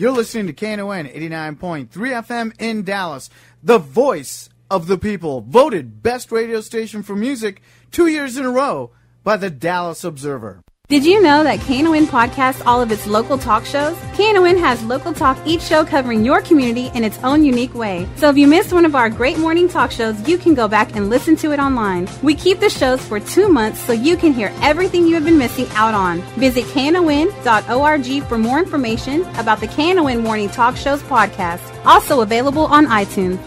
You're listening to KNON 89.3 FM in Dallas, the voice of the people, voted best radio station for music 2 years in a row by the Dallas Observer. Did you know that KNON podcasts all of its local talk shows? KNON has local talk, each show covering your community in its own unique way. So if you missed one of our great morning talk shows, you can go back and listen to it online. We keep the shows for 2 months so you can hear everything you have been missing out on. Visit KNON.org for more information about the KNON Morning Talk Shows podcast. Also available on iTunes.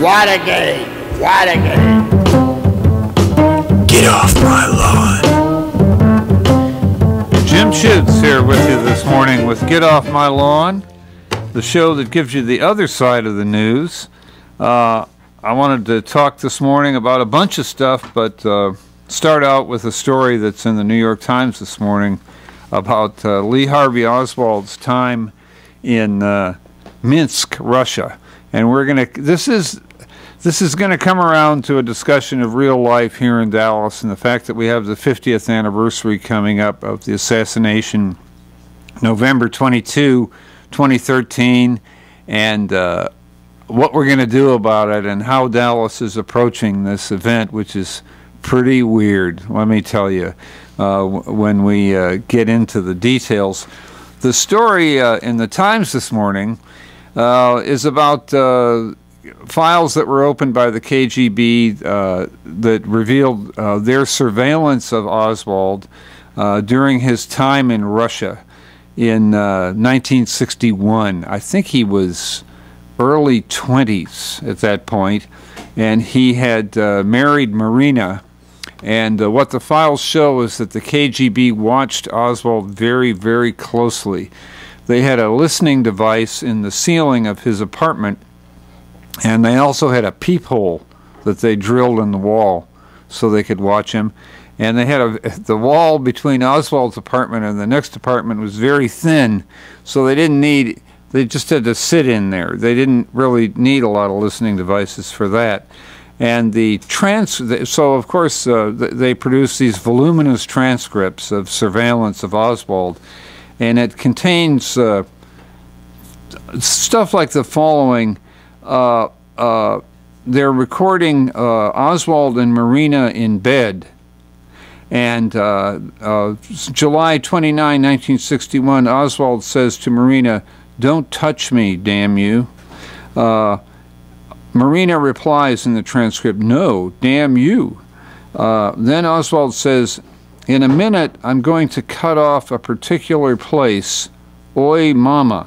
What a game! What a game! Get off my lawn. Jim Schutze here with you this morning with Get Off My Lawn, the show that gives you the other side of the news. I wanted to talk this morning about a bunch of stuff, but start out with a story that's in the New York Times this morning about Lee Harvey Oswald's time in Minsk, Russia. And we're going to, this is going to come around to a discussion of real life here in Dallas and the fact that we have the 50th anniversary coming up of the assassination, November 22, 2013, and what we're going to do about it and how Dallas is approaching this event, which is pretty weird, let me tell you, when we get into the details. The story in the Times this morning is about files that were opened by the KGB that revealed their surveillance of Oswald during his time in Russia in 1961. I think he was early 20s at that point, and he had married Marina. And what the files show is that the KGB watched Oswald very, very closely. They had a listening device in the ceiling of his apartment, and they also had a peephole that they drilled in the wall so they could watch him. And they had the wall between Oswald's apartment and the next apartment was very thin, so they just had to sit in there. They didn't really need a lot of listening devices for that. And so of course they produced these voluminous transcripts of surveillance of Oswald, and it contains stuff like the following. They're recording Oswald and Marina in bed. And July 29, 1961, Oswald says to Marina, "Don't touch me, damn you." Marina replies in the transcript, "No, damn you." Then Oswald says, "In a minute, I'm going to cut off a particular place. Oi, mama."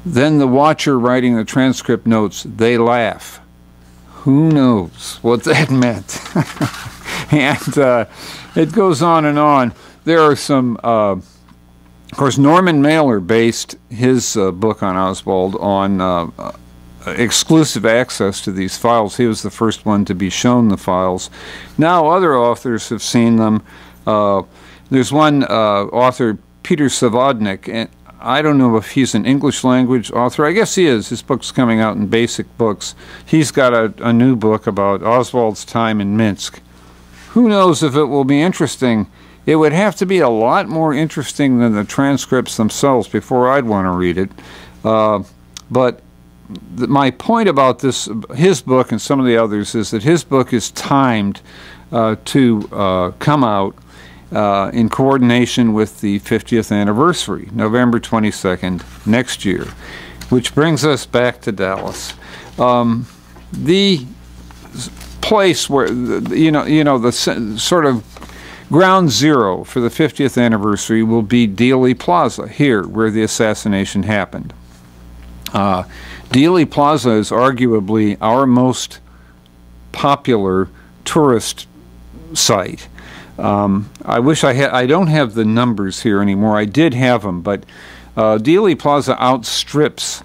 Then the watcher writing the transcript notes, "They laugh." Who knows what that meant? And it goes on and on. There are some, of course, Norman Mailer based his book on Oswald on exclusive access to these files. He was the first one to be shown the files. Now other authors have seen them. There's one author, Peter Savodnik, and I don't know if he's an English language author. I guess he is. His book's coming out in Basic Books. He's got a new book about Oswald's time in Minsk. Who knows if it will be interesting. It would have to be a lot more interesting than the transcripts themselves before I'd want to read it. But my point about his book and some of the others is that his book is timed to come out in coordination with the 50th anniversary, November 22nd next year, which brings us back to Dallas. The place where the sort of ground zero for the 50th anniversary will be Dealey Plaza, here where the assassination happened. Dealey Plaza is arguably our most popular tourist site. I wish I don't have the numbers here anymore. I did have them, but Dealey Plaza outstrips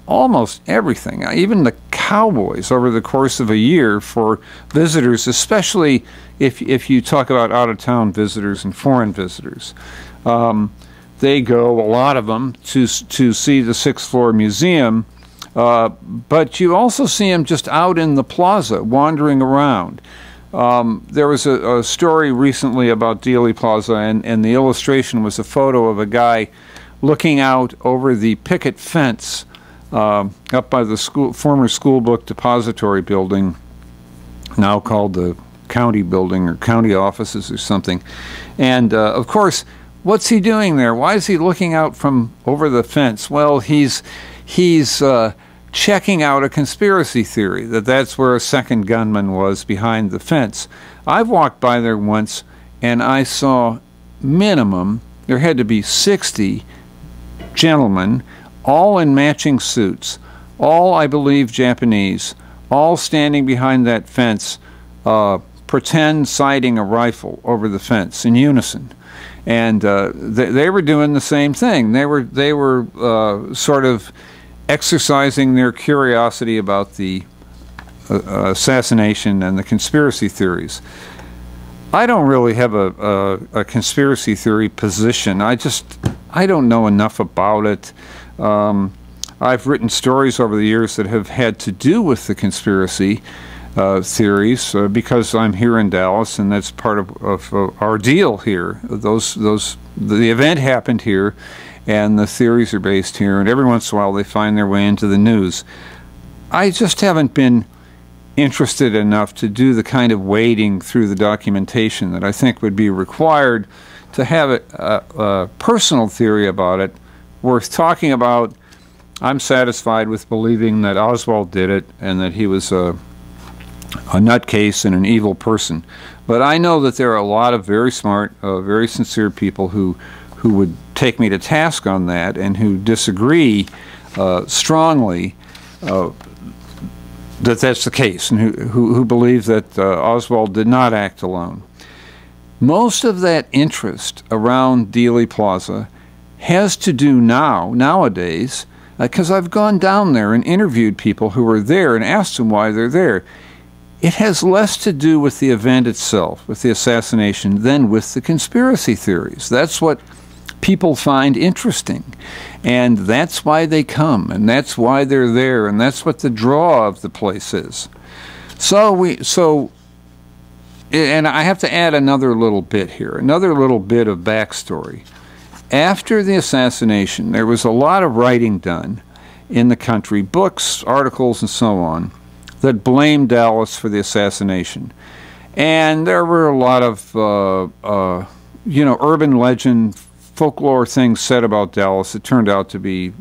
almost everything, even the Cowboys, over the course of a year for visitors, especially if you talk about out-of-town visitors and foreign visitors. They go, a lot of them, to see the sixth floor museum, but you also see them just out in the plaza, wandering around. There was a story recently about Dealey Plaza, and the illustration was a photo of a guy looking out over the picket fence up by the former school book depository building, now called the county building or county offices or something. And of course, what's he doing there? Why is he looking out from over the fence? Well, he's checking out a conspiracy theory that that's where a second gunman was behind the fence. I've walked by there once, and I saw minimum, there had to be 60 gentlemen, all in matching suits, all, I believe, Japanese, all standing behind that fence, pretend sighting a rifle over the fence in unison. And they were doing the same thing. They were sort of exercising their curiosity about the assassination and the conspiracy theories. I don't really have a conspiracy theory position. I don't know enough about it. I've written stories over the years that have had to do with the conspiracy theories because I'm here in Dallas, and that's part of our deal here. The event happened here, and the theories are based here, and every once in a while they find their way into the news. I just haven't been interested enough to do the kind of wading through the documentation that I think would be required to have a personal theory about it worth talking about. I'm satisfied with believing that Oswald did it and that he was a nutcase and an evil person. But I know that there are a lot of very smart, very sincere people who would take me to task on that and who disagree strongly that that's the case, and who believe that Oswald did not act alone. Most of that interest around Dealey Plaza has to do nowadays, because I've gone down there and interviewed people who were there and asked them why they're there. It has less to do with the event itself, with the assassination, than with the conspiracy theories. That's what people find interesting, and that's why they come, and that's why they're there, and that's what the draw of the place is. And I have to add another little bit here, another little bit of backstory. After the assassination, there was a lot of writing done in the country, books, articles, and so on, that blamed Dallas for the assassination. And there were a lot of, urban legend, folklore things said about Dallas that turned out to be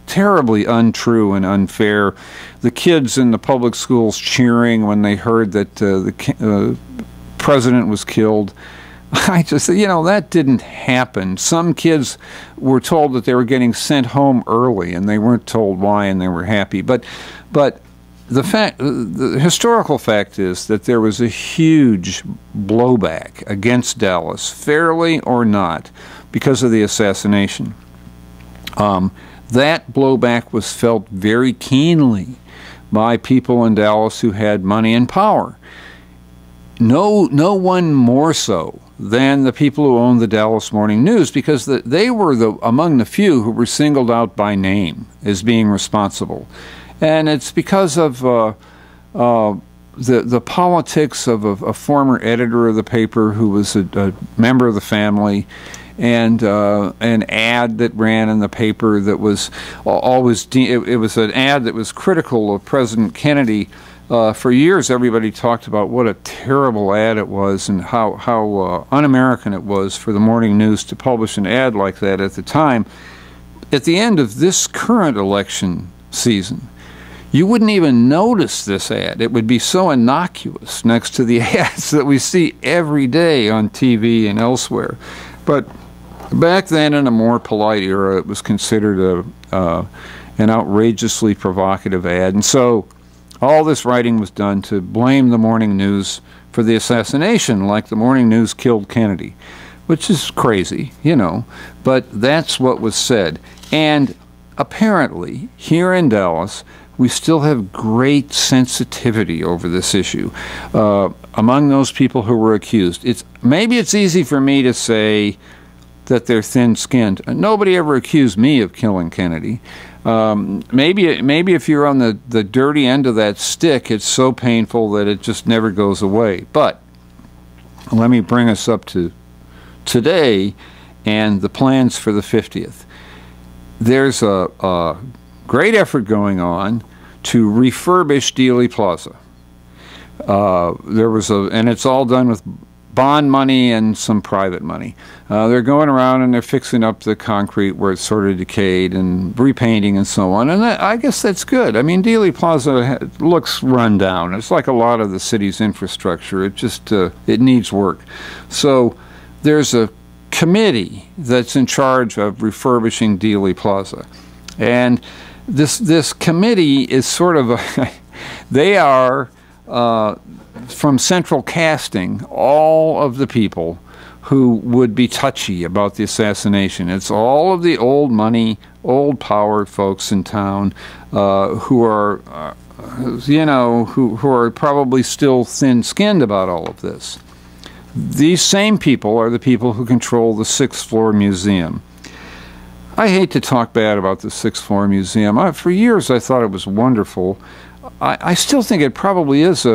terribly untrue and unfair. The kids in the public schools cheering when they heard that the president was killed. I just said, that didn't happen. Some kids were told that they were getting sent home early, and they weren't told why, and they were happy. But the historical fact is that there was a huge blowback against Dallas, fairly or not, because of the assassination. That blowback was felt very keenly by people in Dallas who had money and power. No one more so than the people who owned the Dallas Morning News, because they were among the few who were singled out by name as being responsible. And it's because of the politics of a former editor of the paper who was a member of the family, and an ad that ran in the paper that was always it was an ad that was critical of President Kennedy. For years, everybody talked about what a terrible ad it was and how un-American it was for the morning news to publish an ad like that at the time. At the end of this current election season, you wouldn't even notice this ad. It would be so innocuous next to the ads that we see every day on TV and elsewhere. But back then, in a more polite era, it was considered an outrageously provocative ad. And so all this writing was done to blame the morning news for the assassination, like the morning news killed Kennedy, which is crazy, but that's what was said. And apparently, here in Dallas, we still have great sensitivity over this issue among those people who were accused. Maybe it's easy for me to say that they're thin-skinned. Nobody ever accused me of killing Kennedy. Maybe if you're on the dirty end of that stick, it's so painful that it just never goes away. But let me bring us up to today and the plans for the 50th. There's a great effort going on to refurbish Dealey Plaza. And it's all done with bond money and some private money. They're going around and they're fixing up the concrete where it's sort of decayed and repainting and so on. And I guess that's good. I mean, Dealey Plaza looks run down. It's like a lot of the city's infrastructure. It just it needs work. So there's a committee that's in charge of refurbishing Dealey Plaza. And this committee is sort of they are from central casting all of the people who would be touchy about the assassination. It's all of the old money, old power folks in town who are, who are probably still thin-skinned about all of this. These same people are the people who control the 6th floor museum. I hate to talk bad about the 6th floor museum. For years I thought it was wonderful. I still think it probably is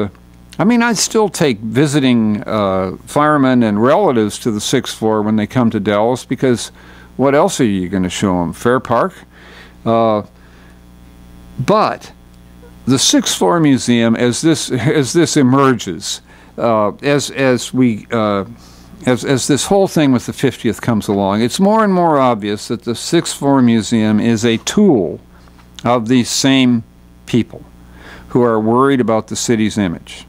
I'd still take visiting firemen and relatives to the 6th floor when they come to Dallas, because what else are you going to show them? Fair Park? But the 6th floor museum, as this emerges, as this whole thing with the 50th comes along, it's more and more obvious that the 6th floor museum is a tool of these same people who are worried about the city's image.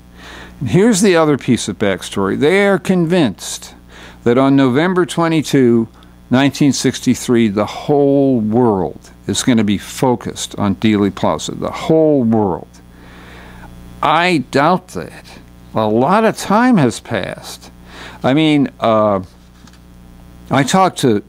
And here's the other piece of backstory. They are convinced that on November 22, 1963, the whole world is going to be focused on Dealey Plaza. The whole world. I doubt that. A lot of time has passed. I mean, I talk to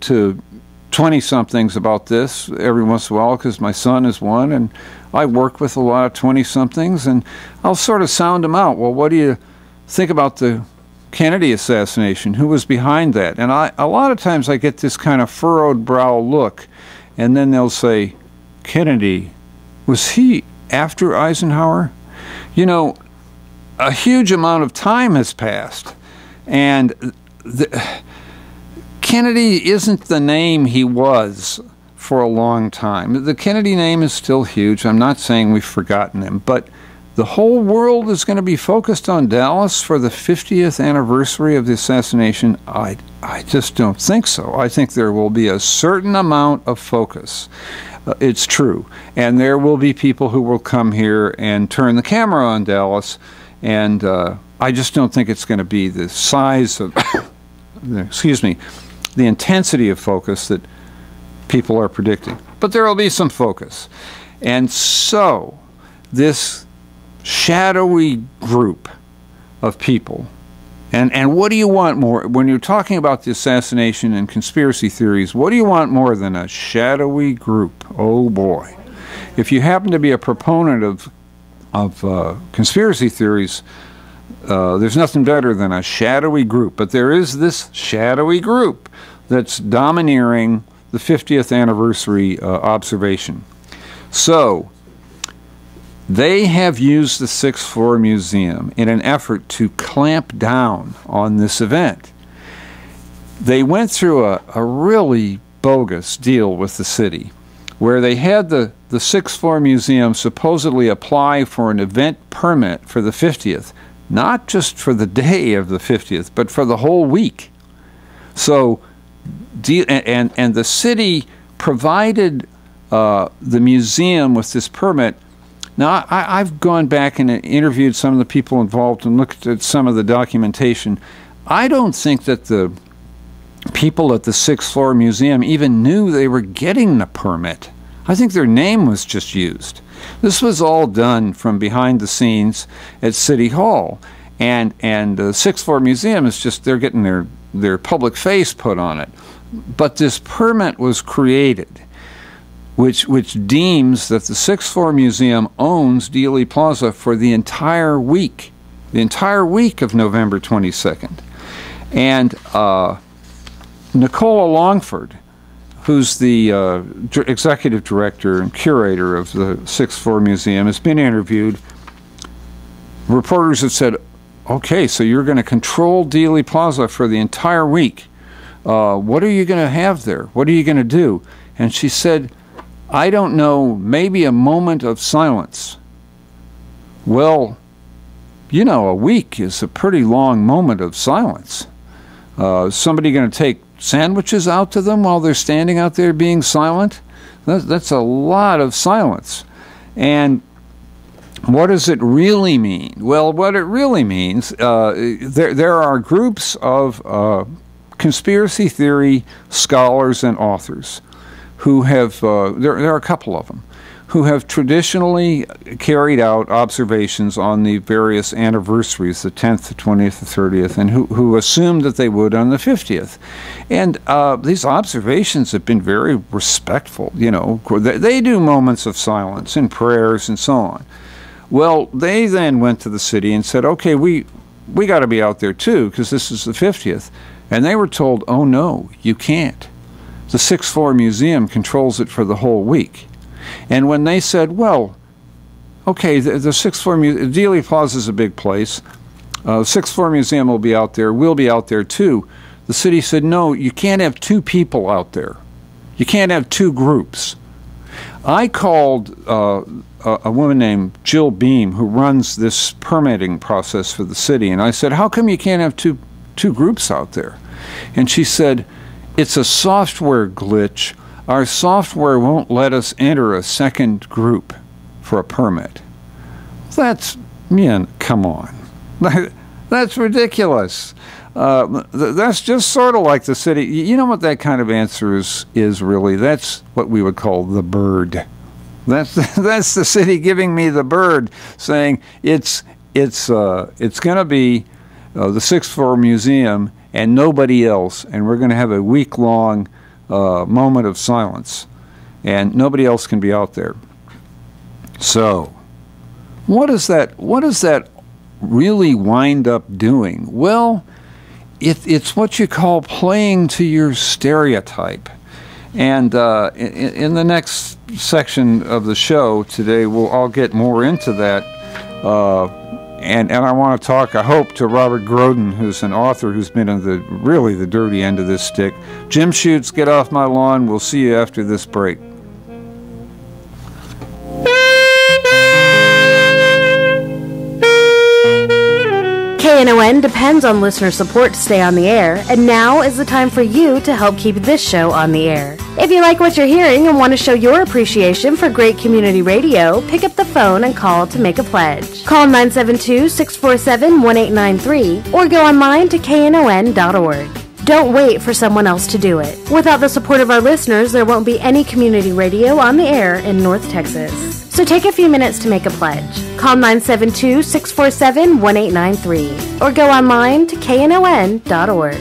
20-somethings about this every once in a while because my son is one, and I work with a lot of 20-somethings, and I'll sort of sound them out. Well, what do you think about the Kennedy assassination? Who was behind that? And a lot of times I get this kind of furrowed brow look, and then they'll say, Kennedy, was he after Eisenhower? You know, a huge amount of time has passed, and Kennedy isn't the name he was for a long time. The Kennedy name is still huge. I'm not saying we've forgotten him, but the whole world is going to be focused on Dallas for the 50th anniversary of the assassination. I just don't think so. I think there will be a certain amount of focus. It's true. And there will be people who will come here and turn the camera on Dallas, and I just don't think it's going to be the size of, excuse me, the intensity of focus that people are predicting. But there will be some focus. And so this shadowy group of people, and what do you want more? When you're talking about the assassination and conspiracy theories, what do you want more than a shadowy group? Oh boy. If you happen to be a proponent of conspiracy theories, there's nothing better than a shadowy group. But there is this shadowy group that's domineering the 50th anniversary observation. So they have used the 6th floor museum in an effort to clamp down on this event. They went through a really bogus deal with the city, where they had the 6th floor museum supposedly apply for an event permit for the 50th, not just for the day of the 50th, but for the whole week. So, and the city provided the museum with this permit. Now, I've gone back and interviewed some of the people involved and looked at some of the documentation. I don't think that the people at the 6th floor museum even knew they were getting the permit. I think their name was just used. This was all done from behind the scenes at City Hall. And the 6th floor museum is just, they're getting their public face put on it. But this permit was created, which deems that the 6th floor museum owns Dealey Plaza for the entire week of November 22nd. And Nicola Longford, who's the executive director and curator of the Sixth Floor Museum, has been interviewed. Reporters have said, okay, so you're going to control Dealey Plaza for the entire week. What are you going to have there? What are you going to do? And she said, I don't know, maybe a moment of silence. Well, you know, a week is a pretty long moment of silence. Somebody going to take sandwiches out to them while they're standing out there being silent? That's a lot of silence. And what does it really mean? Well, what it really means, there are groups of conspiracy theory scholars and authors who have, there are a couple of them, who have traditionally carried out observations on the various anniversaries, the 10th, the 20th, the 30th, and who assumed that they would on the 50th. And these observations have been very respectful, you know. They do moments of silence and prayers and so on. Well, they then went to the city and said, okay, we got to be out there too, because this is the 50th. And they were told, oh no, you can't. The Sixth Floor Museum controls it for the whole week. And when they said, well, okay, the Sixth Floor Museum, Dealey Plaza is a big place. The Sixth Floor Museum will be out there. We'll be out there too. The city said, no, you can't have two people out there. You can't have two groups. I called a woman named Jill Beam, who runs this permitting process for the city, and I said, how come you can't have two groups out there? And she said, it's a software glitch. Our software won't let us enter a second group for a permit. That's, man, come on. That's ridiculous. That's just sort of like the city. You know what that kind of answer is really? That's what we would call the bird. That's the city giving me the bird, saying it's going to be the Sixth Floor Museum and nobody else, and we're going to have a week-long moment of silence, and nobody else can be out there. So, what does that really wind up doing? Well, it's what you call playing to your stereotype. And in the next section of the show today, I'll get more into that. And I want to talk, I hope, to Robert Groden, who's an author who's been on the dirty end of this stick. Jim Schutze, get off my lawn. We'll see you after this break. KNON depends on listener support to stay on the air, and now is the time for you to help keep this show on the air. If you like what you're hearing and want to show your appreciation for great community radio, pick up the phone and call to make a pledge. Call 972-647-1893 or go online to knon.org. Don't wait for someone else to do it. Without the support of our listeners, there won't be any community radio on the air in North Texas. So take a few minutes to make a pledge. Call 972-647-1893 or go online to knon.org.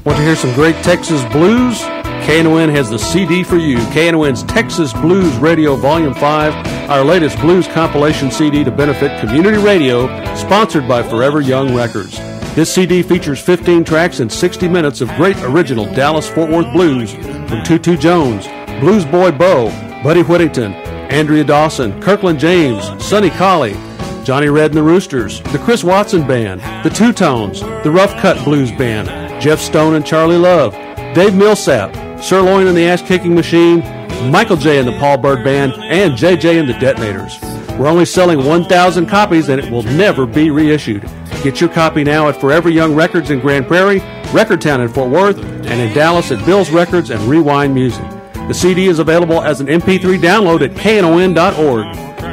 Want to hear some great Texas blues? KNON has the CD for you. KNON's Texas Blues Radio Volume 5, our latest blues compilation CD to benefit community radio, sponsored by Forever Young Records. This CD features 15 tracks and 60 minutes of great original Dallas-Fort Worth blues from Tutu Jones, Blues Boy Bo, Buddy Whittington, Andrea Dawson, Kirkland James, Sonny Colley, Johnny Red and the Roosters, the Chris Watson Band, the Two-Tones, the Rough Cut Blues Band, Jeff Stone and Charlie Love, Dave Millsap, Sirloin and the Ash-Kicking Machine, Michael J. and the Paul Bird Band, and JJ and the Detonators. We're only selling 1,000 copies and it will never be reissued. Get your copy now at Forever Young Records in Grand Prairie, Record Town in Fort Worth, and in Dallas at Bill's Records and Rewind Music. The CD is available as an MP3 download at knon.org.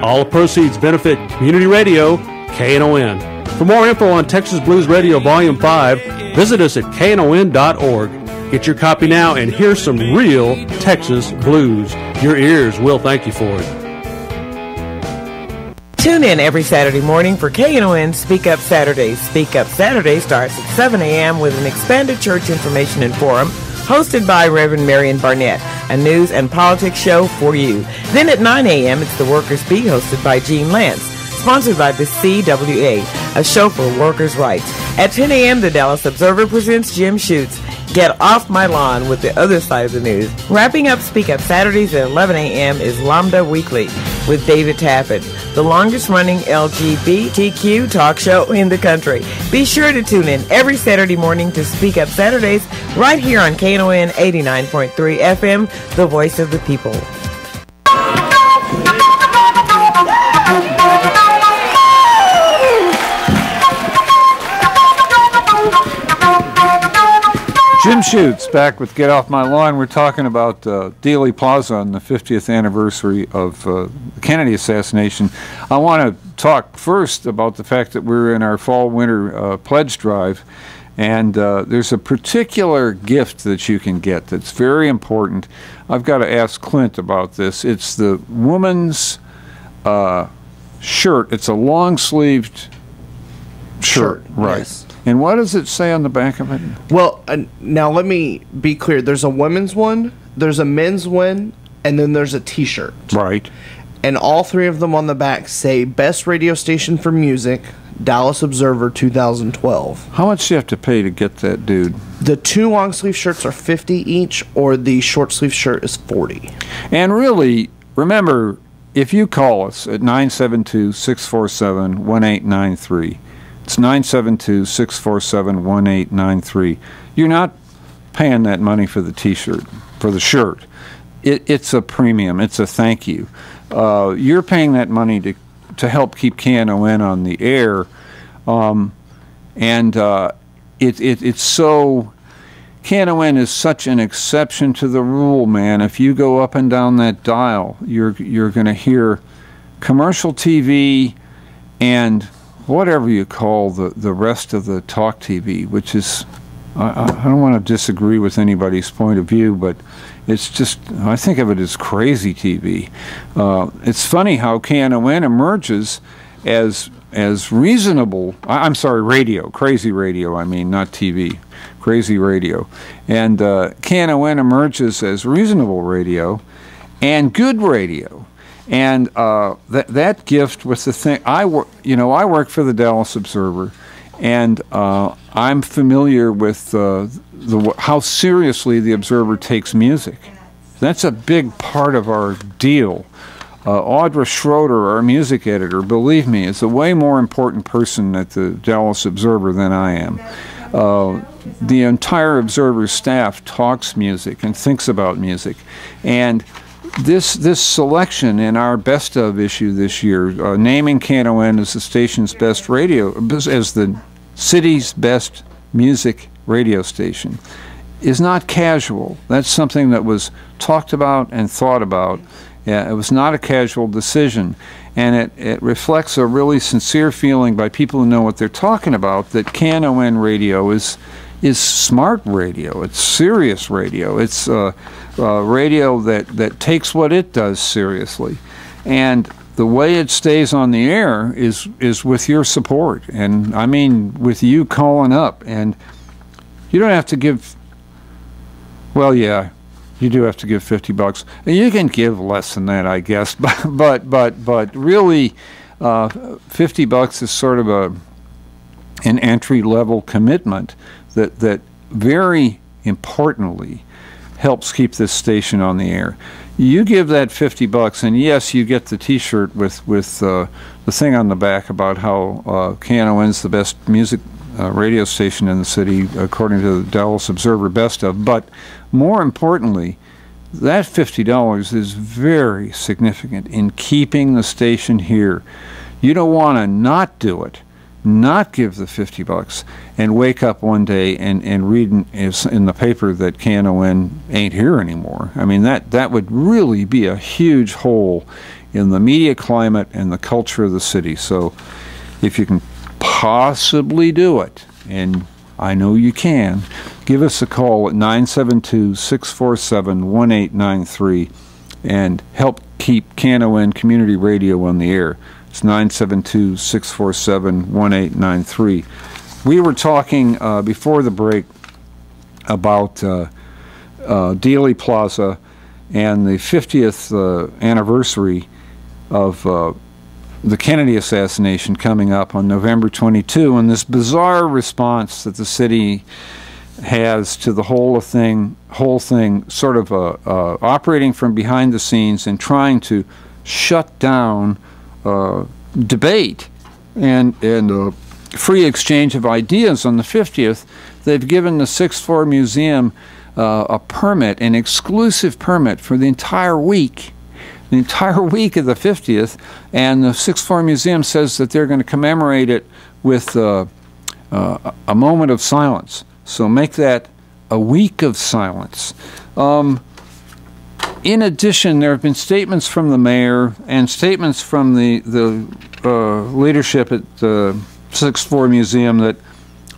All proceeds benefit community radio, KNON. For more info on Texas Blues Radio Volume 5, visit us at knon.org. Get your copy now and hear some real Texas blues. Your ears will thank you for it. Tune in every Saturday morning for KNON Speak Up Saturdays. Speak Up Saturday starts at 7 a.m. with an expanded church information and forum hosted by Reverend Marion Barnett, a news and politics show for you. Then at 9 a.m. it's The Workers' Beat hosted by Gene Lance, sponsored by the CWA, a show for workers' rights. At 10 a.m. the Dallas Observer presents Jim Schutze, Get Off My Lawn with the other side of the news. Wrapping up Speak Up Saturdays at 11 a.m. is Lambda Weekly with David Taffet, the longest-running LGBTQ talk show in the country. Be sure to tune in every Saturday morning to Speak Up Saturdays right here on KNON 89.3 FM, the voice of the people. Jim Schutze back with Get Off My Lawn. We're talking about Dealey Plaza on the 50th anniversary of the Kennedy assassination. I want to talk first about the fact that we're in our fall-winter pledge drive, and there's a particular gift that you can get that's very important. I've got to ask Clint about this. It's the woman's shirt. It's a long-sleeved shirt. Right. Yes. And what does it say on the back of it? Well, now let me be clear. There's a women's one, there's a men's one, and then there's a T-shirt. Right. And all three of them on the back say Best Radio Station for Music, Dallas Observer 2012. How much do you have to pay to get that, dude? The two long sleeve shirts are $50 each, or the short sleeve shirt is $40. And really, remember, if you call us at 972-647-1893, it's 972-647-1893. You're not paying that money for the T-shirt, for the shirt. It's a premium. It's a thank you. You're paying that money to help keep KNON on the air, it's so. KNON is such an exception to the rule, man. If you go up and down that dial, you're going to hear commercial TV and whatever you call the rest of the talk TV, which is, I don't want to disagree with anybody's point of view, but it's just, I think of it as crazy TV. It's funny how KNON emerges as reasonable, I'm sorry, radio, crazy radio, I mean, not TV, crazy radio. And KNON emerges as reasonable radio and good radio. And that gift was the thing. I work for the Dallas Observer, and I'm familiar with how seriously the Observer takes music. That's a big part of our deal. Audra Schroeder, our music editor, believe me, is a way more important person at the Dallas Observer than I am. The entire Observer staff talks music and thinks about music, and this selection in our best of issue this year, naming KNON as the station's best radio, as the city's best music radio station, is not casual. That's something that was talked about and thought about. It was not a casual decision, and it reflects a really sincere feeling by people who know what they're talking about that KNON radio is smart radio. It's serious radio. It's radio that takes what it does seriously, and the way it stays on the air is with your support, and I mean with you calling up. And you don't have to give. Well, yeah, you do have to give $50. You can give less than that, I guess, but really, $50 is sort of an entry-level commitment that very importantly helps keep this station on the air. You give that $50, and yes, you get the T-shirt with the thing on the back about how KNON's the best music radio station in the city, according to the Dallas Observer Best of. But more importantly, that $50 is very significant in keeping the station here. You don't want to not do it, not give the $50, and wake up one day and read in the paper that KNON ain't here anymore. I mean, that would really be a huge hole in the media climate and the culture of the city. So if you can possibly do it, and I know you can, give us a call at 972-647-1893 and help keep KNON Community Radio on the air. It's 972-647-1893. We were talking before the break about Dealey Plaza and the 50th anniversary of the Kennedy assassination coming up on November 22, and this bizarre response that the city has to the whole thing, sort of operating from behind the scenes and trying to shut down debate and free exchange of ideas on the 50th. They've given the 6th Floor Museum a permit, an exclusive permit for the entire week of the 50th, and the 6th Floor Museum says that they're going to commemorate it with a moment of silence. So make that a week of silence. In addition, there have been statements from the mayor and statements from the leadership at the 6th Floor Museum that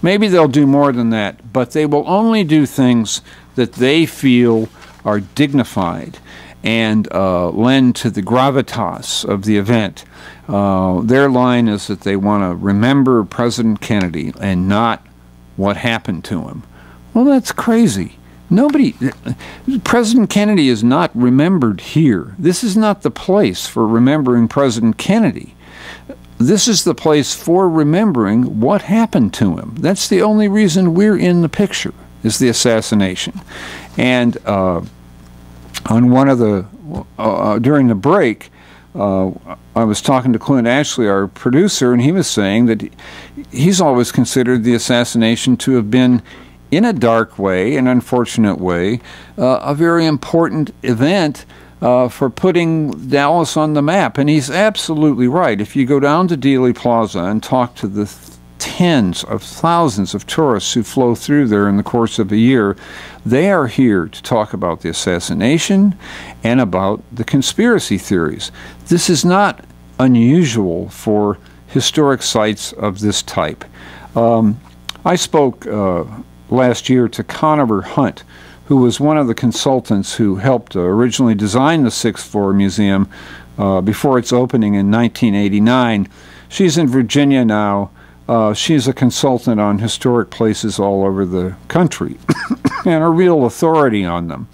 maybe they'll do more than that, but they will only do things that they feel are dignified and lend to the gravitas of the event. Their line is that they want to remember President Kennedy and not what happened to him. Well, that's crazy. President Kennedy is not remembered here. This is not the place for remembering President Kennedy. This is the place for remembering what happened to him. That's the only reason we're in the picture, is the assassination. And on one of the, during the break, I was talking to Clint Ashley, our producer, and he was saying that he's always considered the assassination to have been, in a dark way, an unfortunate way, a very important event for putting Dallas on the map. And he's absolutely right. If you go down to Dealey Plaza and talk to the tens of thousands of tourists who flow through there in the course of a year, they are here to talk about the assassination and about the conspiracy theories. This is not unusual for historic sites of this type. I spoke last year to Conover Hunt, who was one of the consultants who helped originally design the 6th Floor Museum before its opening in 1989. She's in Virginia now. She's a consultant on historic places all over the country and a real authority on them.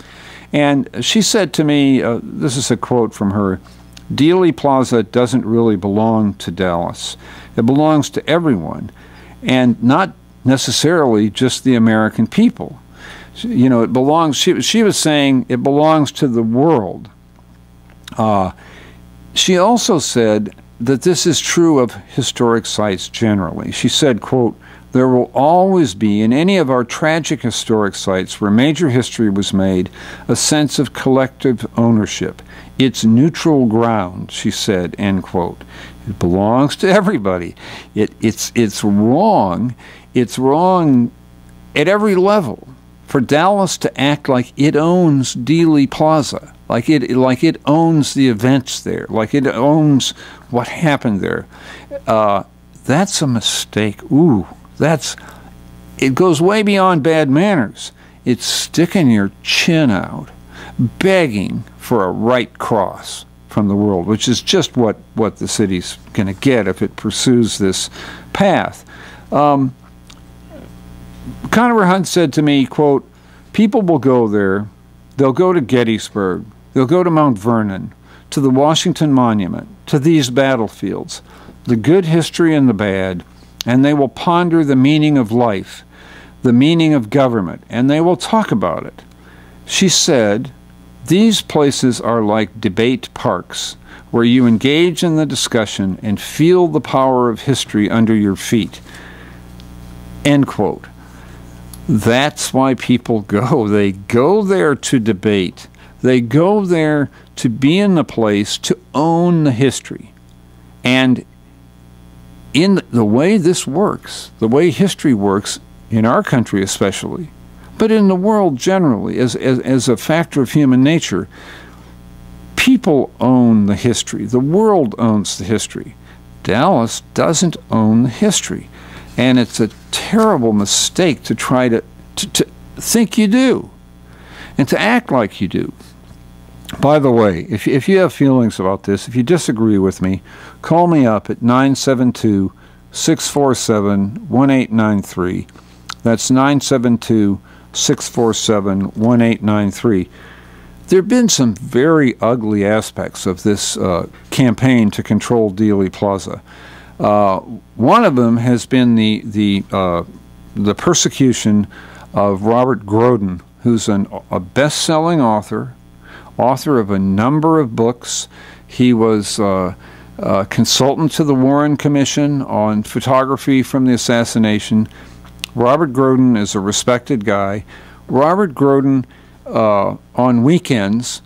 And she said to me, this is a quote from her, "Dealey Plaza doesn't really belong to Dallas. It belongs to everyone, and not necessarily just the American people. You know, it belongs," she was saying, it belongs to the world. She also said that this is true of historic sites generally. She said, quote, "There will always be, in any of our tragic historic sites where major history was made, a sense of collective ownership. It's neutral ground," she said, end quote. It belongs to everybody. It's wrong. It's wrong at every level for Dallas to act like it owns Dealey Plaza, like it owns the events there, like it owns what happened there. That's a mistake. Ooh, it goes way beyond bad manners. It's sticking your chin out, begging for a right cross from the world, which is just what the city's going to get if it pursues this path. Conover Hunt said to me, quote, "People will go there. They'll go to Gettysburg. They'll go to Mount Vernon, to the Washington Monument, to these battlefields, the good history and the bad, and they will ponder the meaning of life, the meaning of government, and they will talk about it." She said, "These places are like debate parks, where you engage in the discussion and feel the power of history under your feet." End quote. That's why people go. They go there to debate. They go there to be in the place to own the history. And in the way this works, the way history works, in our country especially, but in the world generally, as a factor of human nature, people own the history. The world owns the history. Dallas doesn't own the history. And it's a terrible mistake to try to think you do and to act like you do. By the way, if you have feelings about this, if you disagree with me, call me up at 972-647-1893. That's 972-647-1893. There have been some very ugly aspects of this campaign to control Dealey Plaza. One of them has been the persecution of Robert Groden, who's a best-selling author of a number of books. He was consultant to the Warren Commission on photography from the assassination. Robert Groden is a respected guy. Robert Groden, on weekends,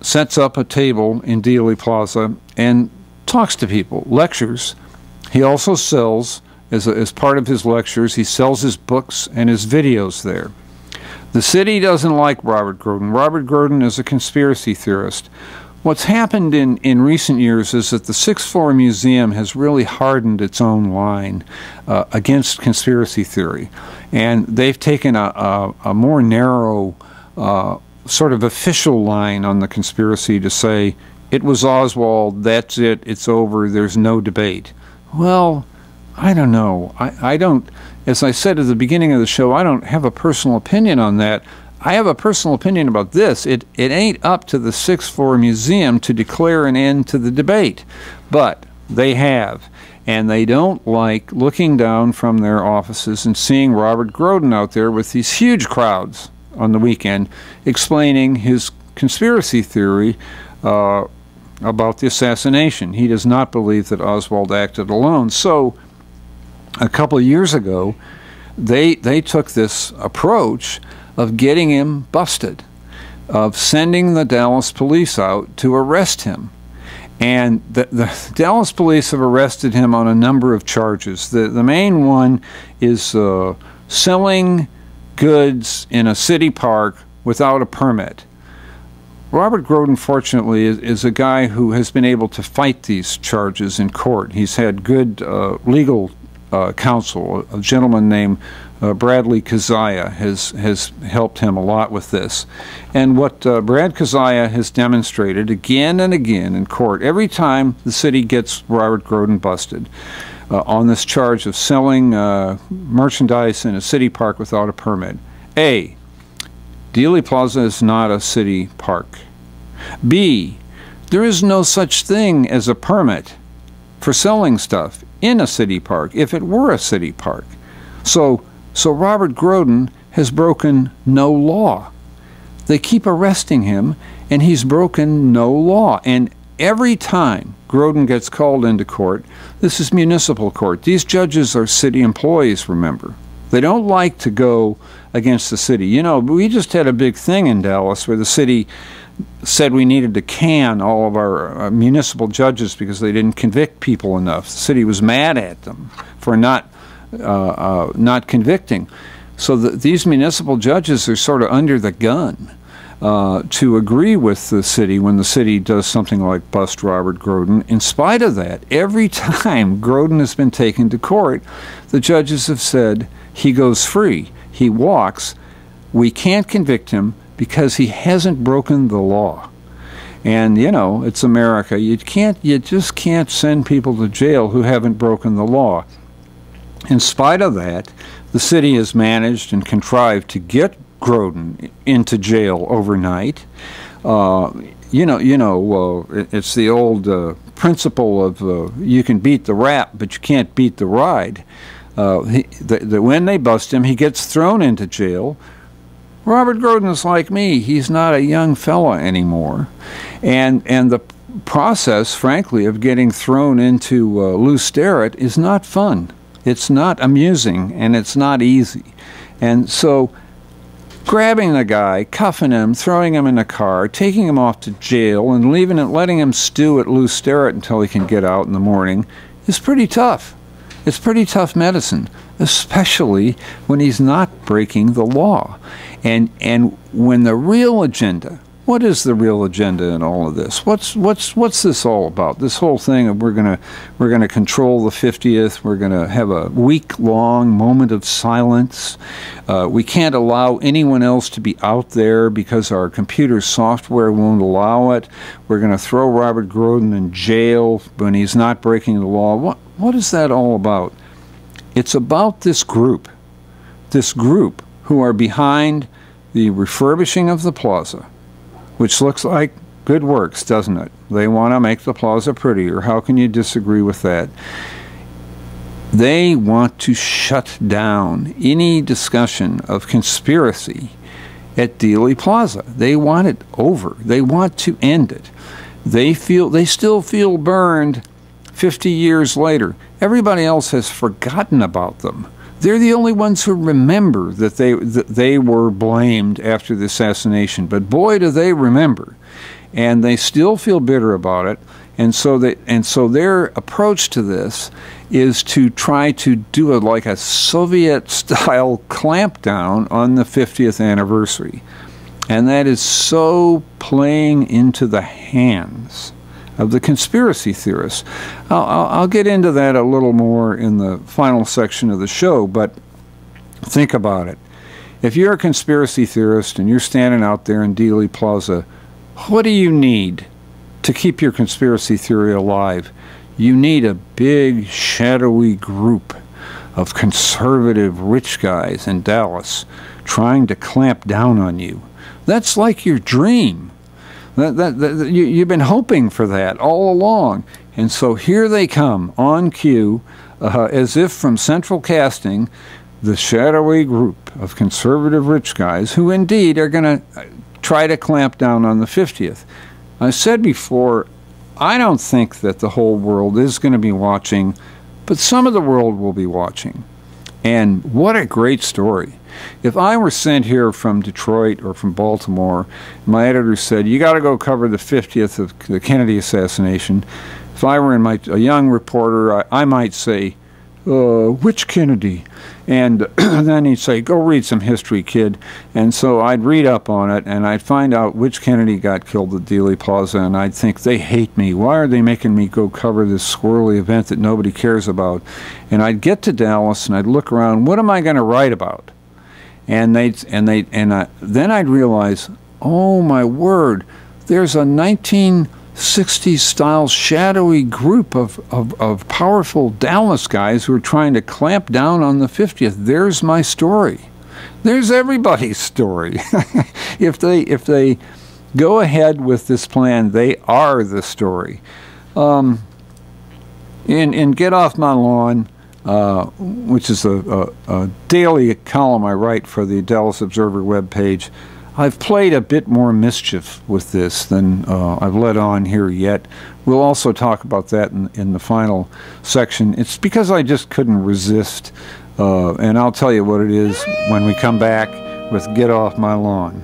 sets up a table in Dealey Plaza and talks to people, lectures. He also sells, as part of his lectures, he sells his books and his videos there. The city doesn't like Robert Groden. Robert Groden is a conspiracy theorist. What's happened in recent years is that the Sixth Floor Museum has really hardened its own line against conspiracy theory. And they've taken a more narrow, sort of official line on the conspiracy to say, it was Oswald, that's it, it's over, there's no debate. Well, I don't know. I don't, as I said at the beginning of the show, I don't have a personal opinion on that. I have a personal opinion about this. It ain't up to the Sixth Floor Museum to declare an end to the debate. But they have. And they don't like looking down from their offices and seeing Robert Groden out there with these huge crowds on the weekend explaining his conspiracy theory about the assassination. He does not believe that Oswald acted alone. So a couple of years ago, they took this approach of getting him busted, of sending the Dallas police out to arrest him. And the Dallas police have arrested him on a number of charges. The main one is selling goods in a city park without a permit. Robert Groden, fortunately, is a guy who has been able to fight these charges in court. He's had good legal counsel. A gentleman named Bradley Kazaya has helped him a lot with this. And what Brad Kazaya has demonstrated again and again in court, every time the city gets Robert Groden busted on this charge of selling merchandise in a city park without a permit. A, Dealey Plaza is not a city park. B, there is no such thing as a permit for selling stuff in a city park if it were a city park. So Robert Groden has broken no law. They keep arresting him, and he's broken no law. And every time Groden gets called into court, this is municipal court. These judges are city employees, remember. They don't like to go against the city. You know, we just had a big thing in Dallas where the city said we needed to can all of our municipal judges because they didn't convict people enough. The city was mad at them for not convicting. So these municipal judges are sort of under the gun to agree with the city when the city does something like bust Robert Groden. In spite of that, every time Groden has been taken to court, the judges have said he goes free, he walks, we can't convict him because he hasn't broken the law. And, you know, it's America. You just can't send people to jail who haven't broken the law. In spite of that, the city has managed and contrived to get Groden into jail overnight. It's the old principle of you can beat the rap, but you can't beat the ride. When they bust him, he gets thrown into jail. Robert Groden is like me. He's not a young fella anymore. And the process, frankly, of getting thrown into Lou Sterrett is not fun. It's not amusing, and it's not easy. And so grabbing the guy, cuffing him, throwing him in a car, taking him off to jail, and letting him stew at Lou Sterrett until he can get out in the morning is pretty tough. It's pretty tough medicine, especially when he's not breaking the law. And when the real agenda, what is the real agenda in all of this? What's this all about? This whole thing of we're gonna control the 50th. We're gonna have a week-long moment of silence. We can't allow anyone else to be out there because our computer software won't allow it. We're gonna throw Robert Groden in jail when he's not breaking the law. What is that all about? It's about this group who are behind the refurbishing of the plaza, which looks like good works, doesn't it? They want to make the plaza prettier. How can you disagree with that? They want to shut down any discussion of conspiracy at Dealey Plaza. They want it over. They want to end it. They still feel burned 50 years later. Everybody else has forgotten about them. They're the only ones who remember that they were blamed after the assassination. But boy, do they remember. And they still feel bitter about it. And so their approach to this is to try to do like a Soviet-style clampdown on the 50th anniversary. And that is so playing into the hands of the conspiracy theorists. I'll get into that a little more in the final section of the show, but think about it. If you're a conspiracy theorist and you're standing out there in Dealey Plaza, what do you need to keep your conspiracy theory alive? You need a big, shadowy group of conservative rich guys in Dallas trying to clamp down on you. That's like your dream. You've been hoping for that all along. And so here they come on cue, as if from central casting, the shadowy group of conservative rich guys who indeed are going to try to clamp down on the 50th. I said before, I don't think that the whole world is going to be watching, but some of the world will be watching. And what a great story. If I were sent here from Detroit or from Baltimore, my editor said, you got to go cover the 50th of the Kennedy assassination. If I were a young reporter, I might say, which Kennedy? And then he'd say, go read some history, kid. And so I'd read up on it, and I'd find out which Kennedy got killed at Dealey Plaza, and I'd think, they hate me. Why are they making me go cover this squirrely event that nobody cares about? And I'd get to Dallas, and I'd look around, what am I going to write about? And then I'd realize, oh my word, there's a 1960s style shadowy group of powerful Dallas guys who are trying to clamp down on the 50th. There's my story. There's everybody's story. If they go ahead with this plan, they are the story. In Get Off My Lawn, which is a daily column I write for the Dallas Observer webpage, I've played a bit more mischief with this than I've let on here yet. We'll also talk about that in the final section. It's because I just couldn't resist, and I'll tell you what it is when we come back with Get Off My Lawn.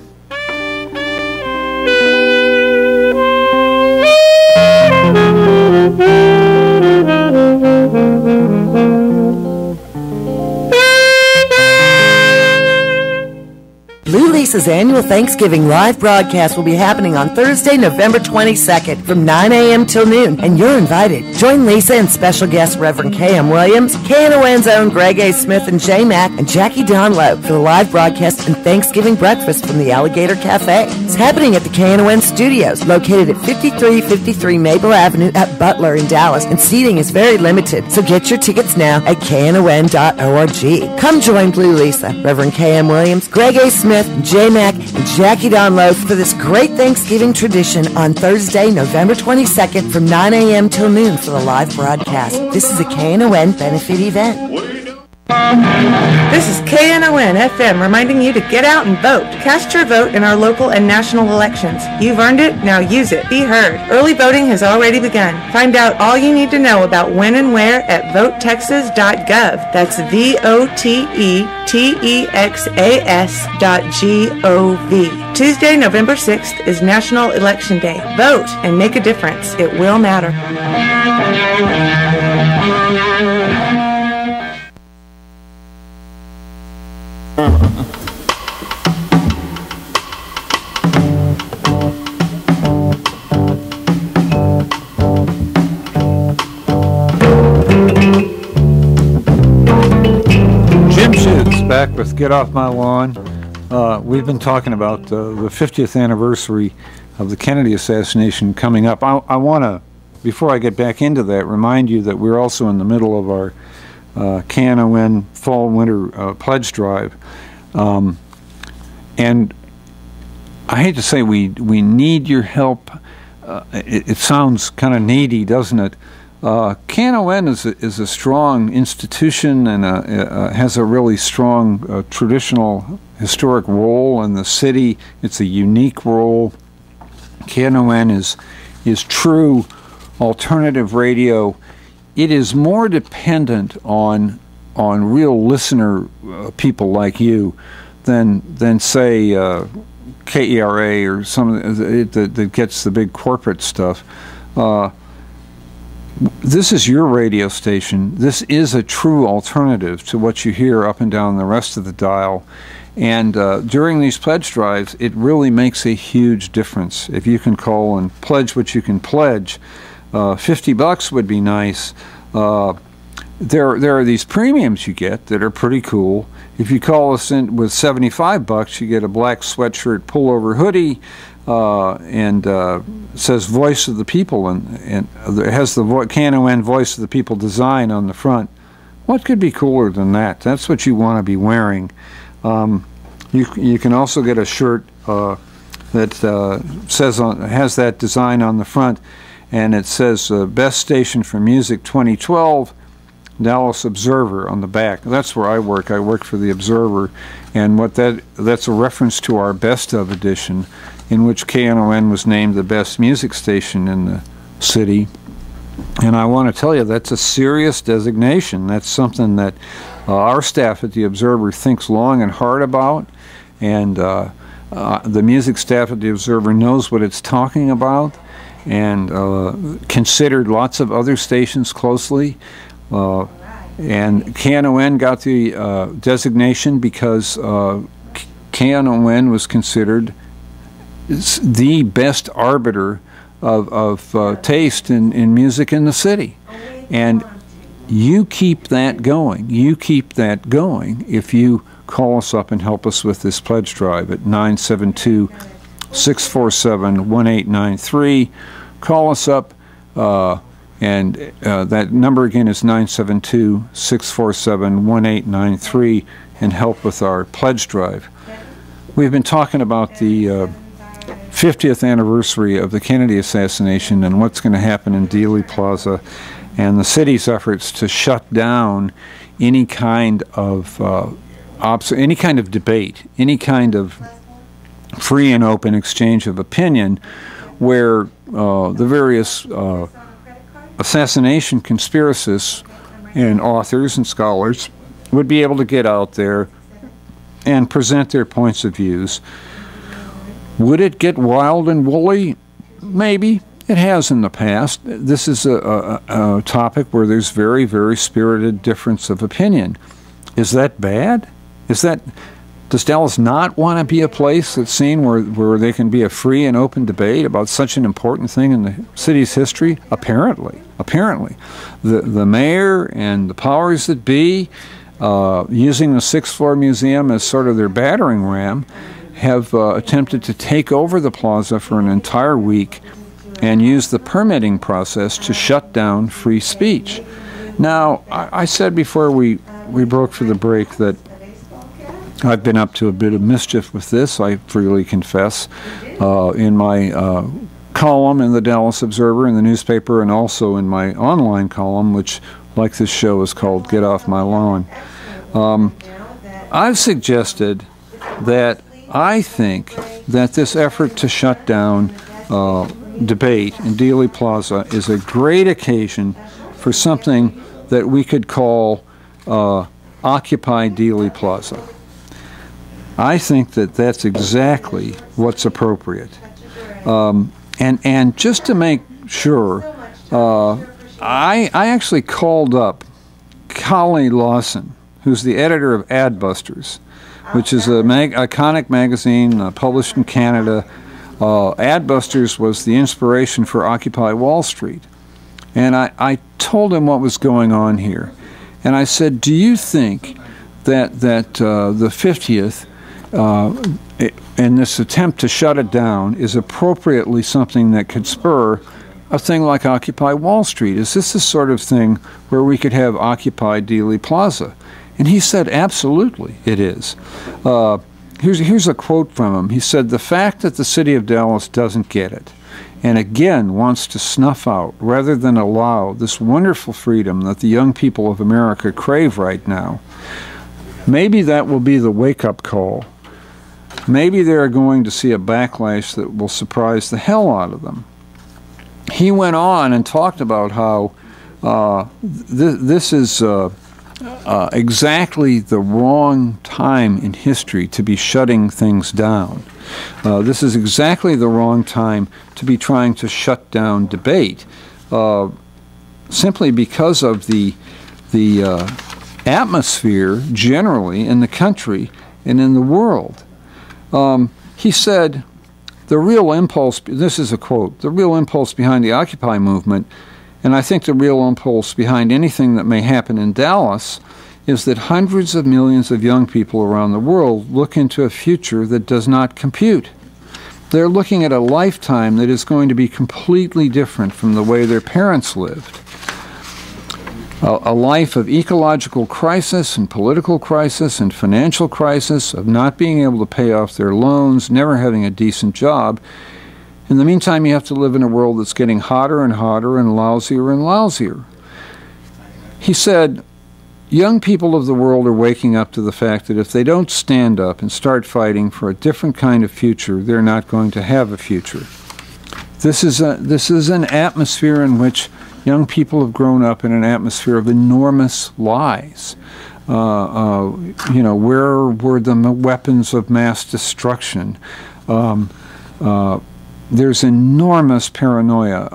Blue Lisa's annual Thanksgiving live broadcast will be happening on Thursday, November 22nd from 9 a.m. till noon, and you're invited. Join Lisa and special guests Reverend K.M. Williams, KNON's own Greg A. Smith and J. Mack, and Jackie Donlow for the live broadcast and Thanksgiving breakfast from the Alligator Cafe. It's happening at the KNON Studios, located at 5353 Maple Avenue at Butler in Dallas, and seating is very limited, so get your tickets now at KNON.org. Come join Blue Lisa, Reverend K.M. Williams, Greg A. Smith, J. Mack, and Jackie Donlow for this great Thanksgiving tradition on Thursday, November 22nd from 9 a.m. till noon for the live broadcast. This is a KNON benefit event. This is KNON FM reminding you to get out and vote. Cast your vote in our local and national elections. You've earned it, now use it. Be heard. Early voting has already begun. Find out all you need to know about when and where at votetexas.gov. That's VOTETEXAS.gov. Tuesday, November 6th is National Election Day. Vote and make a difference. It will matter. Jim Schutze back with Get Off My Lawn. We've been talking about the 50th anniversary of the Kennedy assassination coming up. I want to, before I get back into that, remind you that we're also in the middle of our KNON fall-winter pledge drive. And I hate to say we need your help. It sounds kind of needy, doesn't it? KNON is a strong institution and has a really strong traditional historic role in the city. It's a unique role. KNON is true alternative radio. It is more dependent on real listener people like you than say KERA or some that gets the big corporate stuff. This is your radio station. This is a true alternative to what you hear up and down the rest of the dial. And during these pledge drives, it really makes a huge difference. If you can call and pledge what you can pledge, $50 would be nice. There are these premiums you get that are pretty cool. If you call us in with $75, you get a black sweatshirt pullover hoodie, and says "Voice of the People," and it has the KNON "Voice of the People" design on the front. What could be cooler than that? That's what you want to be wearing. You can also get a shirt that has that design on the front, and it says "Best Station for Music 2012." Dallas Observer on the back. That's where I work. I work for the Observer, and that's a reference to our Best Of edition, in which KNON was named the best music station in the city. And I want to tell you, that's a serious designation. That's something that our staff at the Observer thinks long and hard about, and the music staff at the Observer knows what it's talking about, and considered lots of other stations closely. And KNON got the designation because KNON was considered the best arbiter of taste in music in the city. And you keep that going. You keep that going if you call us up and help us with this pledge drive at 972-647-1893. Call us up. And that number again is 972-647-1893, and help with our pledge drive. We've been talking about the 50th anniversary of the Kennedy assassination and what's going to happen in Dealey Plaza, and the city's efforts to shut down any kind of debate, any kind of free and open exchange of opinion, where the various assassination conspiracists and authors and scholars would be able to get out there and present their points of views. Would it get wild and woolly? Maybe. It has in the past. This is a topic where there's very, very spirited difference of opinion. Is that bad? Does Dallas not want to be a place that's seen where there can be a free and open debate about such an important thing in the city's history? Apparently. The mayor and the powers that be, using the 6th floor museum as sort of their battering ram, have attempted to take over the plaza for an entire week and use the permitting process to shut down free speech. Now, I said before we broke for the break that I've been up to a bit of mischief with this, I freely confess, in my column in the Dallas Observer in the newspaper, and also in my online column, which, like this show, is called Get Off My Lawn. I've suggested that I think that this effort to shut down debate in Dealey Plaza is a great occasion for something that we could call Occupy Dealey Plaza. I think that that's exactly what's appropriate. And just to make sure, I actually called up Collie Lawson, who's the editor of Adbusters, which is an iconic magazine published in Canada. Adbusters was the inspiration for Occupy Wall Street. And I told him what was going on here. And I said, do you think that the 50th and this attempt to shut it down is appropriately something that could spur a thing like Occupy Wall Street? Is this the sort of thing where we could have Occupy Dealey Plaza? And he said, absolutely, it is. Here's a quote from him. He said, "The fact that the city of Dallas doesn't get it and again wants to snuff out, rather than allow, this wonderful freedom that the young people of America crave right now. Maybe that will be the wake-up call. Maybe they're going to see a backlash that will surprise the hell out of them. He went on and talked about how this is exactly the wrong time in history to be shutting things down. This is exactly the wrong time to be trying to shut down debate, simply because of the atmosphere generally in the country and in the world. He said, the real impulse, this is a quote, the real impulse behind the Occupy movement, and I think the real impulse behind anything that may happen in Dallas, is that hundreds of millions of young people around the world look into a future that does not compute. They're looking at a lifetime that is going to be completely different from the way their parents lived. A life of ecological crisis and political crisis and financial crisis, of not being able to pay off their loans, never having a decent job. In the meantime, you have to live in a world that's getting hotter and hotter and lousier and lousier. He said, young people of the world are waking up to the fact that if they don't stand up and start fighting for a different kind of future, they're not going to have a future. This is an atmosphere in which young people have grown up in an atmosphere of enormous lies. Where were the weapons of mass destruction? There's enormous paranoia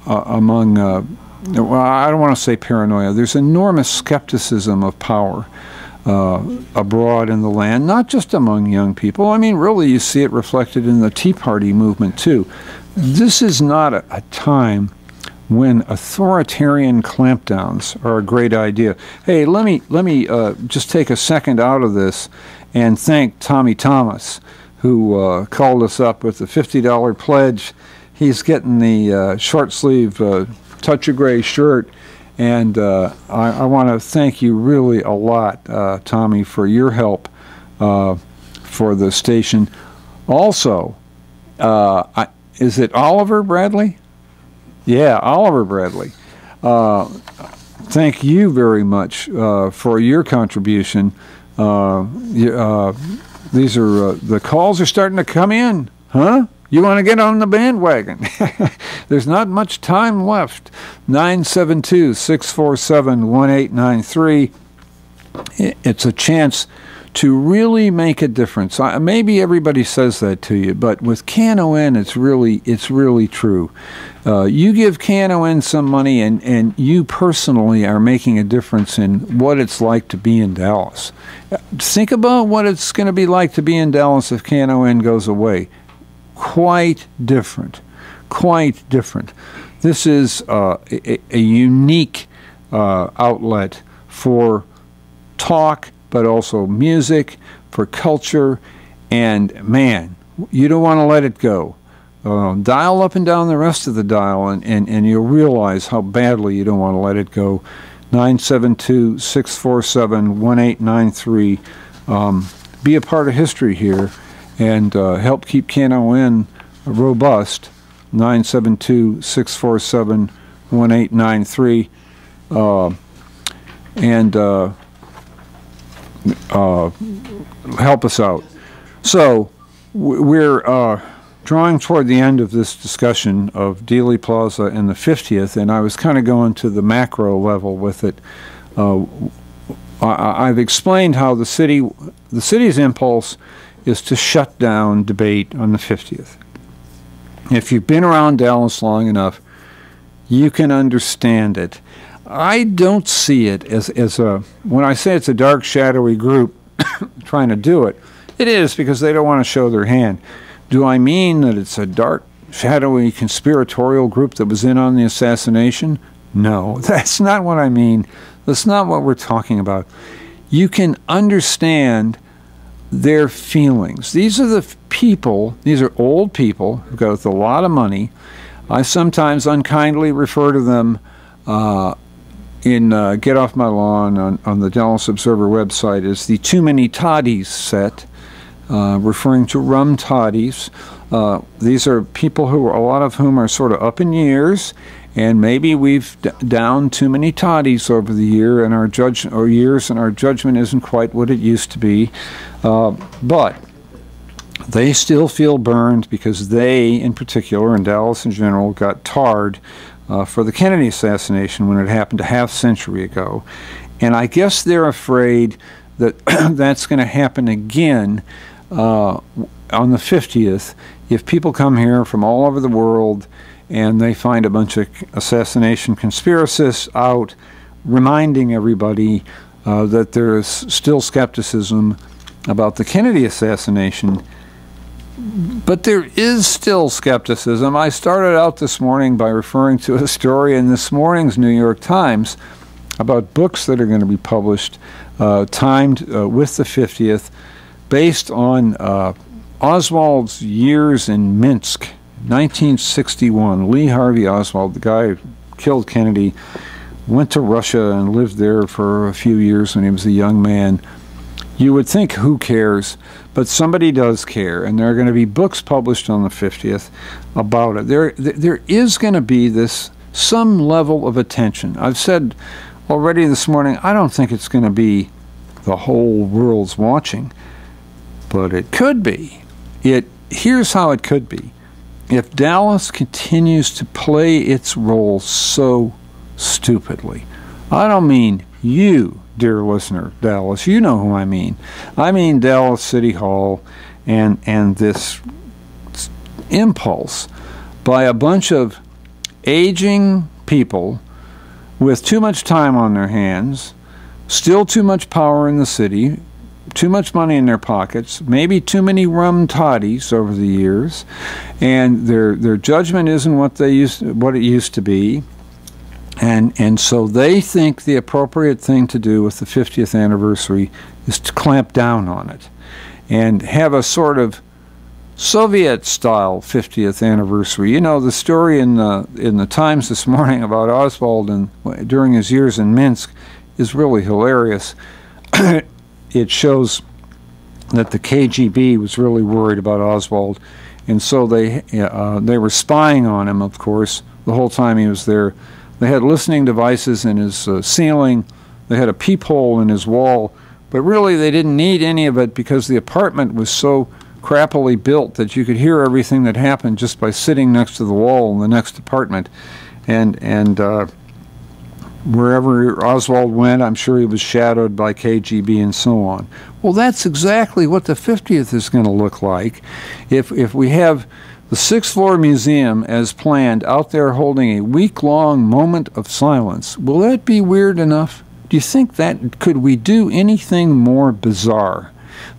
among, I don't want to say paranoia, there's enormous skepticism of power abroad in the land, not just among young people. I mean, really, you see it reflected in the Tea Party movement, too. This is not a time when authoritarian clampdowns are a great idea. Hey, let me just take a second out of this and thank Tommy Thomas, who called us up with the $50 pledge. He's getting the short sleeve touch of gray shirt, and I want to thank you really a lot, Tommy, for your help for the station. Also, is it Oliver Bradley? Yeah, Oliver Bradley. Thank you very much for your contribution. These are the calls are starting to come in, huh? You want to get on the bandwagon? There's not much time left. 972-647-1893. It's a chance to really make a difference. Maybe everybody says that to you, but with KNON, it's really true. You give KNON some money, and you personally are making a difference in what it's like to be in Dallas. Think about what it's going to be like to be in Dallas if KNON goes away. Quite different. Quite different. This is a unique outlet for talk, but also music, for culture, and man, you don't want to let it go. Dial up and down the rest of the dial, and you'll realize how badly you don't want to let it go. 972-647-1893. Be a part of history here and help keep KNON robust. 972-647-1893. Help us out. So we're drawing toward the end of this discussion of Dealey Plaza and the 50th, and I was kind of going to the macro level with it. I've explained how the city's impulse is to shut down debate on the 50th. If you've been around Dallas long enough, you can understand it. I don't see it as when I say it's a dark, shadowy group trying to do it, it is because they don't want to show their hand. Do I mean that it's a dark, shadowy, conspiratorial group that was in on the assassination? No, that's not what I mean. That's not what we're talking about. You can understand their feelings. These are the people, these are old people who've got a lot of money. I sometimes unkindly refer to them in Get Off My Lawn on the Dallas Observer website as the Too Many Toddies set, referring to rum toddies. These are people who, a lot of whom are sort of up in years, and maybe we've downed too many toddies over the year, and our judgment isn't quite what it used to be. But they still feel burned because they, in particular, and Dallas in general, got tarred for the Kennedy assassination when it happened a half-century ago. And I guess they're afraid that that's going to happen again on the 50th if people come here from all over the world and they find a bunch of assassination conspiracists out reminding everybody that there is still skepticism about the Kennedy assassination. But there is still skepticism. I started out this morning by referring to a story in this morning's New York Times about books that are going to be published timed with the 50th based on Oswald's years in Minsk, 1961. Lee Harvey Oswald, the guy who killed Kennedy, went to Russia and lived there for a few years when he was a young man. You would think, who cares? But somebody does care, and there are going to be books published on the 50th about it. There is going to be some level of attention. I've said already this morning, I don't think it's going to be the whole world's watching, but it could be. Here's how it could be. If Dallas continues to play its role so stupidly, I don't mean you, dear listener, Dallas, you know who I mean. I mean Dallas City Hall and this impulse by a bunch of aging people with too much time on their hands, still too much power in the city, too much money in their pockets, maybe too many rum toddies over the years, and their judgment isn't what it used to be. And so they think the appropriate thing to do with the 50th anniversary is to clamp down on it and have a sort of Soviet-style 50th anniversary. You know, the story in the Times this morning about Oswald during his years in Minsk is really hilarious. It shows that the KGB was really worried about Oswald, and so they were spying on him, of course, the whole time he was there. They had listening devices in his ceiling. They had a peephole in his wall. But really, they didn't need any of it because the apartment was so crappily built that you could hear everything that happened just by sitting next to the wall in the next apartment. And wherever Oswald went, I'm sure he was shadowed by KGB and so on. Well, that's exactly what the 50th is going to look like if we have the 6th floor museum, as planned, out there holding a week-long moment of silence. Will that be weird enough? Do you think could we do anything more bizarre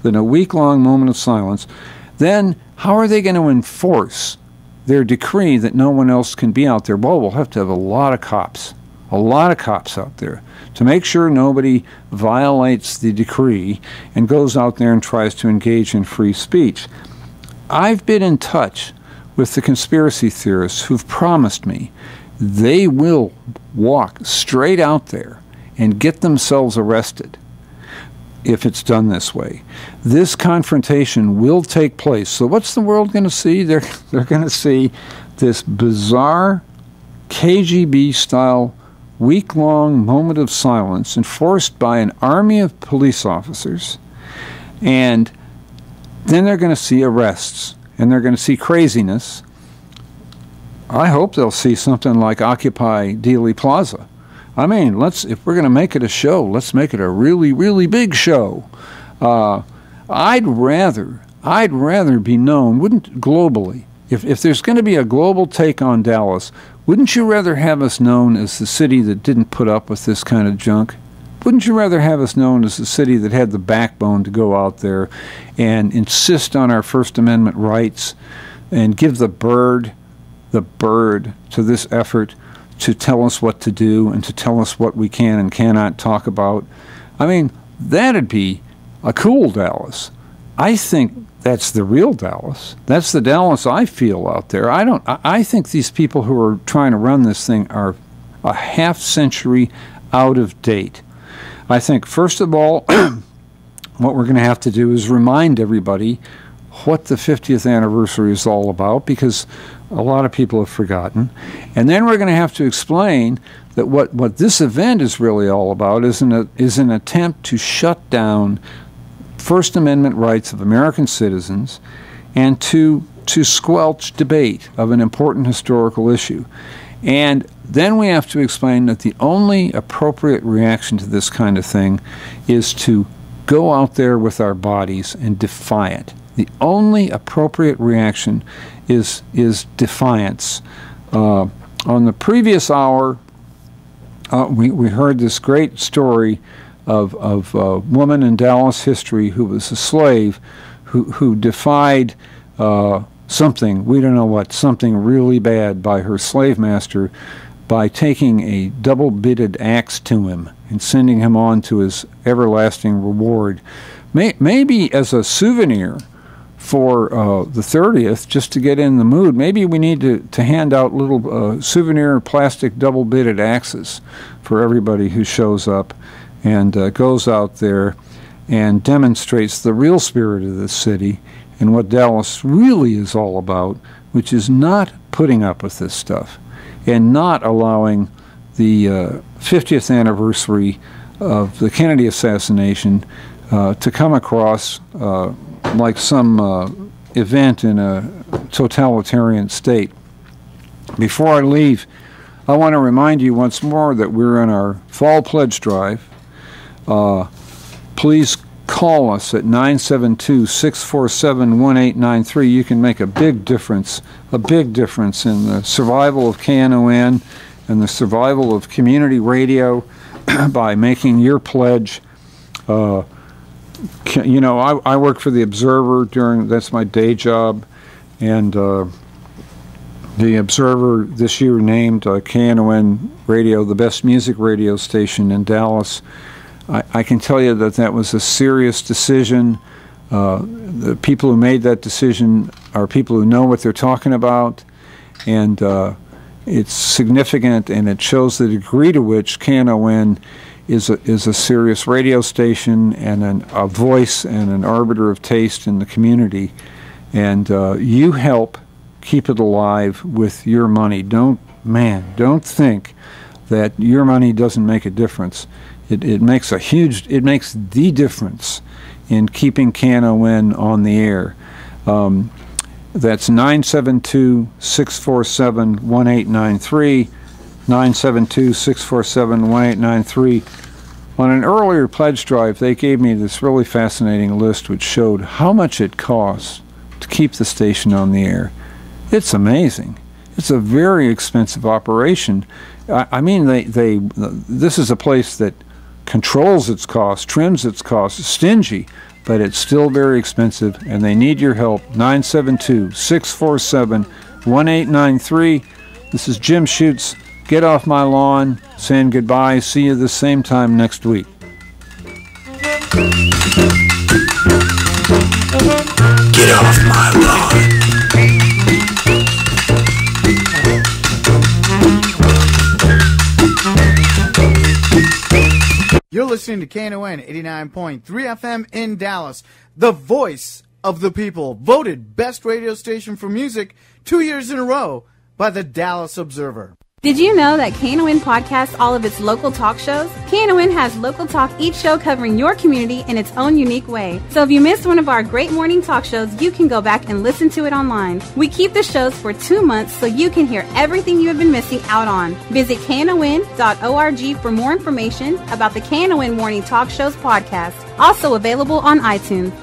than a week-long moment of silence? Then how are they going to enforce their decree that no one else can be out there? Well, we'll have to have a lot of cops out there to make sure nobody violates the decree and goes out there and tries to engage in free speech. I've been in touch with the conspiracy theorists who've promised me they will walk straight out there and get themselves arrested if it's done this way. This confrontation will take place. So what's the world going to see? They're going to see this bizarre KGB-style week-long moment of silence enforced by an army of police officers, and then they're going to see arrests. And they're going to see craziness. I hope they'll see something like Occupy Dealey Plaza. I mean, if we're going to make it a show, let's make it a really, really big show. I'd rather be known, globally, if there's going to be a global take on Dallas, wouldn't you rather have us known as the city that didn't put up with this kind of junk? Wouldn't you rather have us known as the city that had the backbone to go out there and insist on our First Amendment rights and give the bird to this effort to tell us what to do and to tell us what we can and cannot talk about? I mean, that'd be a cool Dallas. I think that's the real Dallas. That's the Dallas I feel out there. I think these people who are trying to run this thing are a half century out of date. I think, first of all, what we're going to have to do is remind everybody what the 50th anniversary is all about, because a lot of people have forgotten. And then we're going to have to explain that what this event is really all about is an attempt to shut down First Amendment rights of American citizens and to squelch debate of an important historical issue. And then we have to explain that the only appropriate reaction to this kind of thing is to go out there with our bodies and defy it. The only appropriate reaction is defiance. On the previous hour, we heard this great story of a woman in Dallas history who was a slave who defied something, we don't know what, something really bad by her slave master by taking a double-bitted axe to him and sending him on to his everlasting reward. Maybe as a souvenir for the 30th, just to get in the mood, maybe we need to hand out little souvenir plastic double-bitted axes for everybody who shows up and goes out there and demonstrates the real spirit of this city and what Dallas really is all about, which is not putting up with this stuff and not allowing the 50th anniversary of the Kennedy assassination to come across like some event in a totalitarian state. Before I leave, I want to remind you once more that we're in our fall pledge drive. Please call us at 972-647-1893. You can make a big difference in the survival of KNON and the survival of community radio by making your pledge. I work for the Observer that's my day job, and the Observer this year named KNON Radio the best music radio station in Dallas. I can tell you that was a serious decision. The people who made that decision are people who know what they're talking about, and it's significant, and it shows the degree to which KNON is a serious radio station and a voice and an arbiter of taste in the community. And you help keep it alive with your money. Don't think that your money doesn't make a difference. It makes the difference in keeping KNON on the air. That's 972-647-1893, 972-647-1893. On an earlier pledge drive, they gave me this really fascinating list which showed how much it costs to keep the station on the air. It's amazing. It's a very expensive operation. I mean, this is a place that controls its costs, trims its costs, stingy, but it's still very expensive, and they need your help. 972-647-1893. This is Jim Schutze. Get off my lawn, saying goodbye. See you the same time next week. Get off my lawn. You're listening to KNON 89.3 FM in Dallas, the voice of the people, voted best radio station for music 2 years in a row by the Dallas Observer. Did you know that KNON podcasts all of its local talk shows? KNON has local talk, each show covering your community in its own unique way. So if you missed one of our great morning talk shows, you can go back and listen to it online. We keep the shows for 2 months so you can hear everything you have been missing out on. Visit KNON.org for more information about the KNON Morning Talk Shows podcast, also available on iTunes.